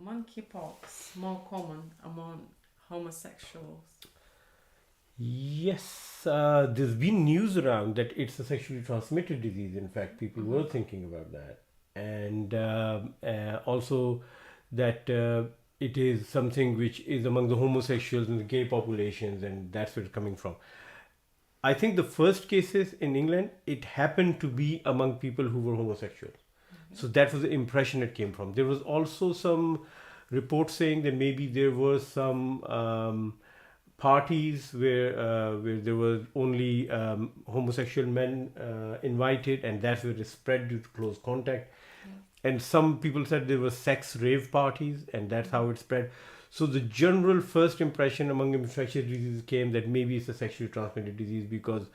monkeypox more common among homosexuals? Yes, there's been news around that it's a sexually transmitted disease. In fact, people were thinking about that. And also that it is something which is among the homosexuals and the gay populations, and that's where it's coming from. I think the first cases in England, it happened to be among people who were homosexual. So that was the impression it came from. There was also some reports saying that maybe there were some parties where there were only homosexual men invited, and that's where it spread due to close contact. And some people said there were sex rave parties, and that's how it spread. So the general first impression among infectious diseases came that maybe it's a sexually transmitted disease because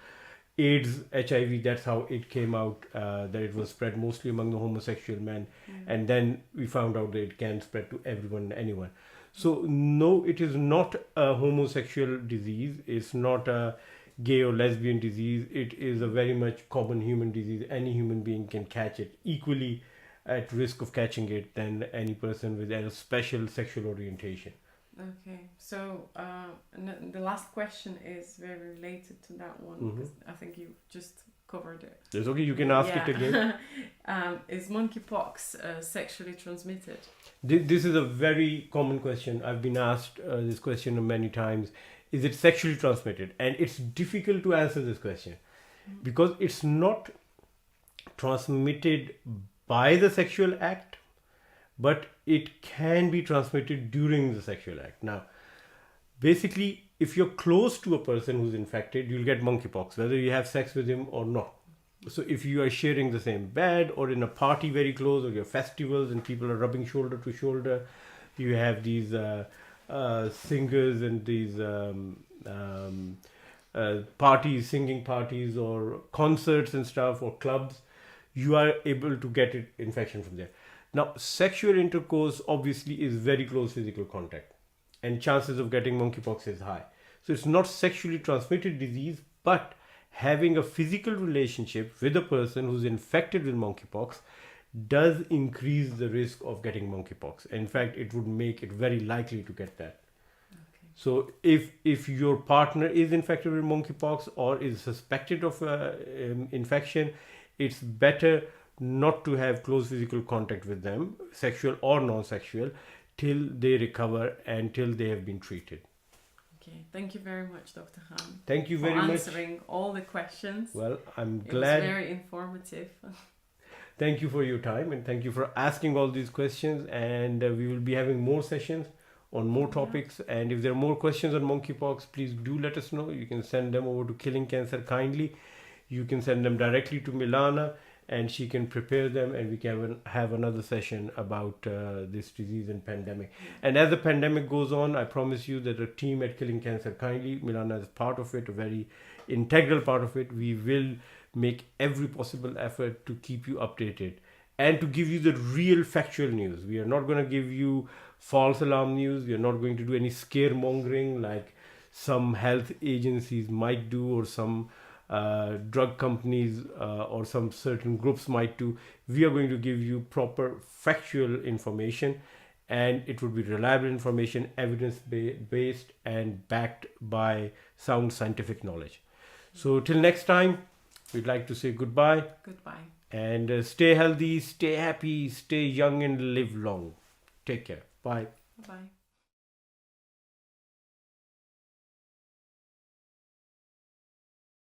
AIDS, HIV, that's how it came out, that it was spread mostly among the homosexual men. And then we found out that it can spread to everyone, anyone. So no, it is not a homosexual disease. It's not a gay or lesbian disease. It is a very much common human disease. Any human being can catch it, equally at risk of catching it than any person with a special sexual orientation. Okay, so the last question is very related to that one, because I think you just covered it. It's okay, you can ask it again. Is monkeypox sexually transmitted? This is a very common question. I've been asked this question many times. Is it sexually transmitted? And it's difficult to answer this question because it's not transmitted by the sexual act, but it can be transmitted during the sexual act. Now, basically, if you're close to a person who's infected, you'll get monkeypox, whether you have sex with him or not. So if you are sharing the same bed or in a party very close, or your festivals and people are rubbing shoulder to shoulder, you have these singers and these parties, singing parties or concerts and stuff, or clubs, you are able to get it infection from there. Now, sexual intercourse obviously is very close physical contact, and chances of getting monkeypox is high. So it's not sexually transmitted disease, but having a physical relationship with a person who's infected with monkeypox does increase the risk of getting monkeypox. In fact, it would make it very likely to get that. Okay. So if your partner is infected with monkeypox or is suspected of infection, it's better not to have close physical contact with them, sexual or non-sexual, till they recover and till they have been treated. Okay, thank you very much, Dr. Khan. Thank you very much for answering all the questions. Well, I'm glad. It was very informative. Thank you for your time, and thank you for asking all these questions. And we will be having more sessions on more topics. And if there are more questions on monkeypox, please do let us know. You can send them over to Killing Cancer Kindly. You can send them directly to Milana, and she can prepare them, and we can have another session about this disease and pandemic. And as the pandemic goes on, I promise you that the team at Killing Cancer Kindly, Milana is part of it, a very integral part of it. We will make every possible effort to keep you updated and to give you the real factual news. We are not going to give you false alarm news. We are not going to do any scaremongering like some health agencies might do, or some drug companies or some certain groups might do. We are going to give you proper factual information, and it would be reliable information, evidence based and backed by sound scientific knowledge. So till next time, we'd like to say goodbye. Goodbye. And stay healthy, stay happy, stay young, and live long. Take care. Bye. Bye.